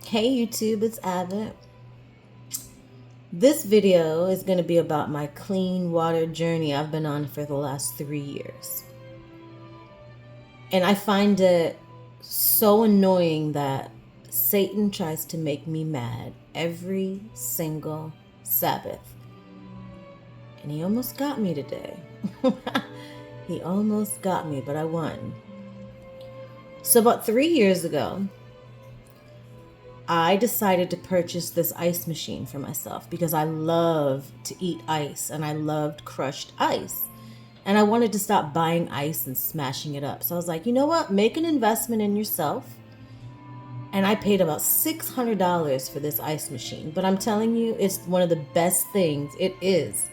Hey YouTube, it's Abbott. This video is going to be about my clean water journey I've been on for the last 3 years. And I find it so annoying that Satan tries to make me mad every single Sabbath. And he almost got me today. He almost got me, but I won. So about 3 years ago, I decided to purchase this ice machine for myself because I love to eat ice and I loved crushed ice. And I wanted to stop buying ice and smashing it up. So I was like, you know what? Make an investment in yourself. And I paid about $600 for this ice machine. But I'm telling you, it's one of the best things. It is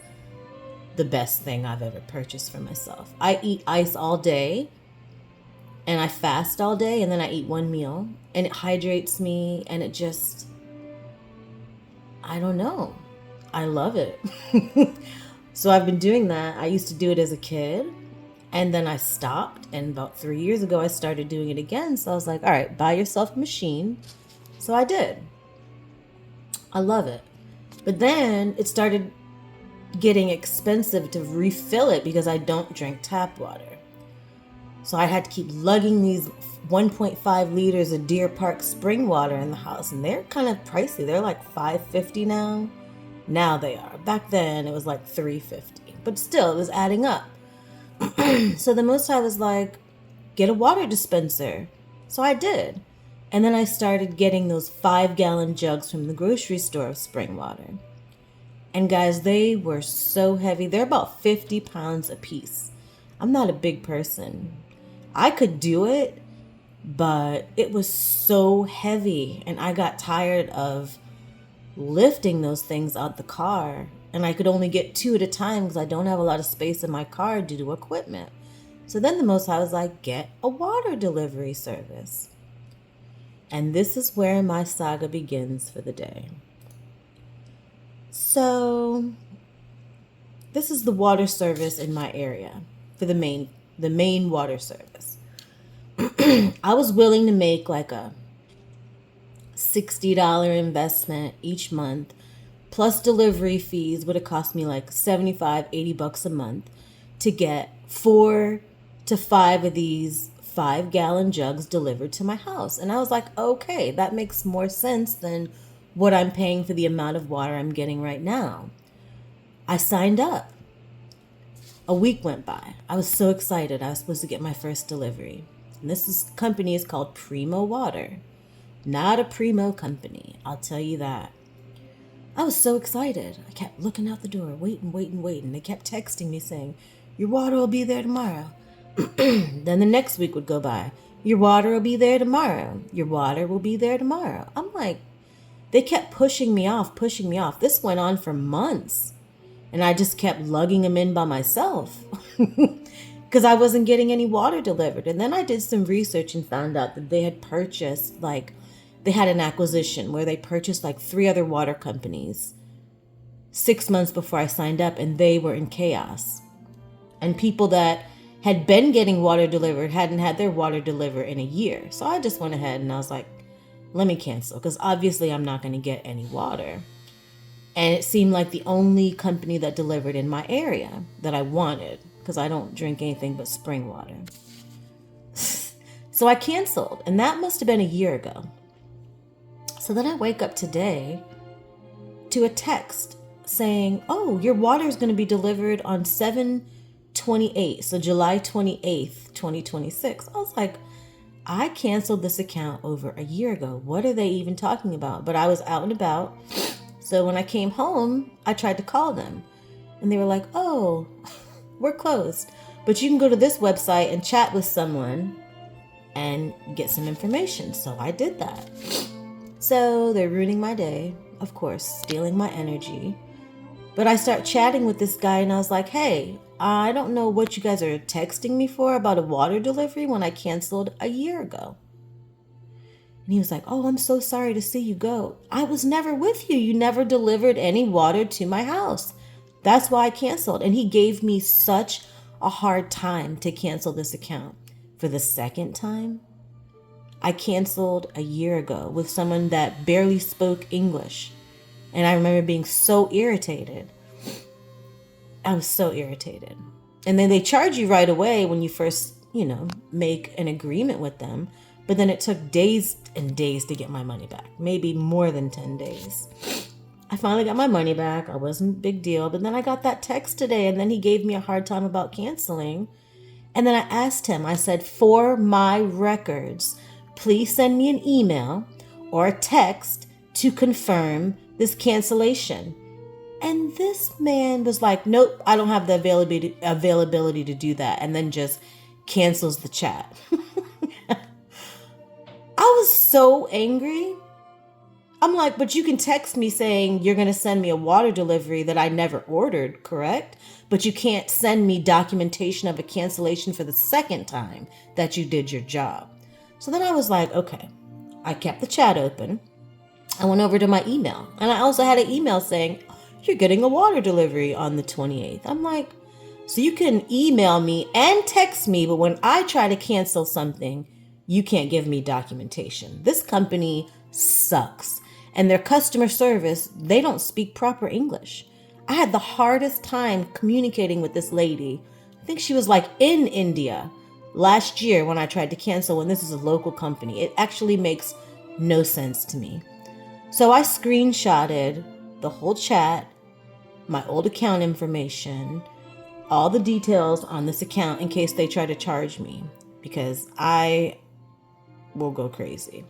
the best thing I've ever purchased for myself. I eat ice all day. And I fast all day, and then I eat one meal, and it hydrates me, and it just, I don't know. I love it. So I've been doing that. I used to do it as a kid, and then I stopped, and about 3 years ago, I started doing it again. So I was like, all right, buy yourself a machine. So I did. I love it. But then it started getting expensive to refill it because I don't drink tap water. So I had to keep lugging these 1.5 liters of Deer Park spring water in the house. And they're kind of pricey. They're like $5.50 now. Now they are. Back then it was like $3.50. But still, it was adding up. So the Most High was like, get a water dispenser. So I did. And then I started getting those 5-gallon jugs from the grocery store of spring water. And guys, they were so heavy. They're about 50 pounds a piece. I'm not a big person. I could do it, but it was so heavy and I got tired of lifting those things out the car, and I could only get 2 at a time because I don't have a lot of space in my car due to equipment. So then the Most High was like, get a water delivery service. And this is where my saga begins for the day. So this is the water service in my area for the main water service. I was willing to make like a $60 investment each month, plus delivery fees would have cost me like $75-$80 a month to get 4 to 5 of these 5-gallon jugs delivered to my house. And I was like, okay, that makes more sense than what I'm paying for the amount of water I'm getting right now. I signed up. A week went by. I was so excited. I was supposed to get my first delivery. And this company is called Primo Water. Not a Primo company, I'll tell you that. I was so excited. I kept looking out the door, waiting. They kept texting me saying, your water will be there tomorrow. Then the next week would go by. Your water will be there tomorrow. Your water will be there tomorrow. I'm like, they kept pushing me off. This went on for months. And I just kept lugging them in by myself because I wasn't getting any water delivered. And then I did some research and found out that they had purchased, they had an acquisition where they purchased 3 other water companies 6 months before I signed up, and they were in chaos. And people that had been getting water delivered hadn't had their water delivered in a year. So I just went ahead and I was like, let me cancel because obviously I'm not going to get any water. And it seemed like the only company that delivered in my area that I wanted, because I don't drink anything but spring water. So I canceled, and that must have been a year ago. So then I wake up today to a text saying, oh, your water is going to be delivered on 7/28, so July 28th, 2026. I was like, I canceled this account over a year ago. What are they even talking about? But I was out and about. So when I came home, I tried to call them, and they were like, oh, we're closed, but you can go to this website and chat with someone and get some information. So I did that. So they're ruining my day, of course, stealing my energy. But I start chatting with this guy, and I was like, hey, I don't know what you guys are texting me for about a water delivery when I canceled a year ago. And he was like, oh, I'm so sorry to see you go. I was never with you. You never delivered any water to my house. That's why I canceled. And he gave me such a hard time to cancel this account. For the second time, I canceled a year ago with someone that barely spoke English. And I remember being so irritated. I was so irritated. And then they charge you right away when you first, make an agreement with them. But then it took days and days to get my money back, maybe more than 10 days. I finally got my money back. It wasn't a big deal. But then I got that text today, and then he gave me a hard time about canceling. And then I asked him, I said, for my records, please send me an email or a text to confirm this cancellation. And this man was like, nope, I don't have the availability to do that. And then just cancels the chat. I was so angry. I'm like, but you can text me saying you're going to send me a water delivery that I never ordered, correct? But you can't send me documentation of a cancellation for the second time that you did your job. So then I was like, okay, I kept the chat open. I went over to my email, and I also had an email saying, you're getting a water delivery on the 28th. I'm like, so you can email me and text me, but when I try to cancel something, you can't give me documentation. This company sucks. And their customer service, they don't speak proper English. I had the hardest time communicating with this lady. I think she was like in India last year when I tried to cancel, when this is a local company. It actually makes no sense to me. So I screenshotted the whole chat, my old account information, all the details on this account in case they try to charge me, because I will go crazy.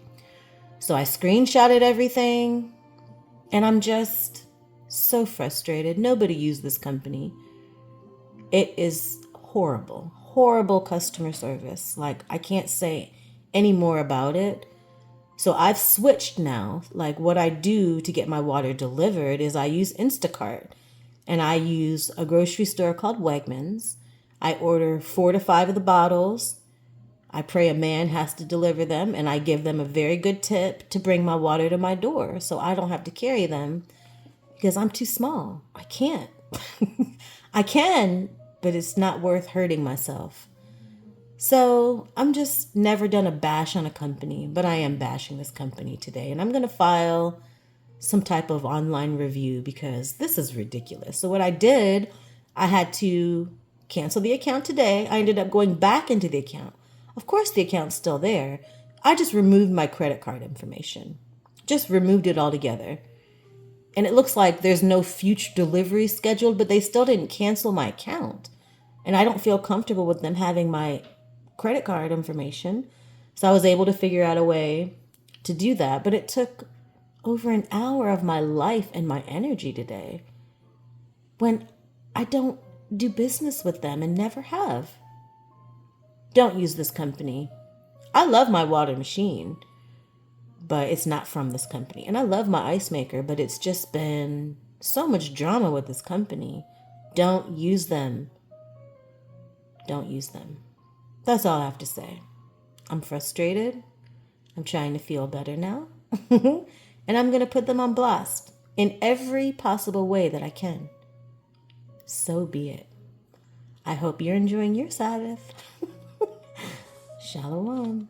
So I screenshotted everything, and I'm just so frustrated. Nobody used this company. It is horrible, horrible customer service. Like, I can't say any more about it. So I've switched now. Like, what I do to get my water delivered is I use Instacart, and I use a grocery store called Wegmans. I order 4 to 5 of the bottles. I pray a man has to deliver them, and I give them a very good tip to bring my water to my door so I don't have to carry them because I'm too small. I can't. I can, but it's not worth hurting myself. So I'm just never done a bash on a company, but I am bashing this company today, and I'm going to file some type of online review because this is ridiculous. So what I did, I had to cancel the account today. I ended up going back into the account. Of course, the account's still there. I just removed my credit card information. Just removed it altogether. And it looks like there's no future delivery scheduled, but they still didn't cancel my account. And I don't feel comfortable with them having my credit card information. So I was able to figure out a way to do that. But it took over an hour of my life and my energy today when I don't do business with them and never have. Don't use this company. I love my water machine, but it's not from this company. And I love my ice maker, but it's just been so much drama with this company. Don't use them. Don't use them. That's all I have to say. I'm frustrated. I'm trying to feel better now. And I'm going to put them on blast in every possible way that I can. So be it. I hope you're enjoying your Sabbath. Shalom.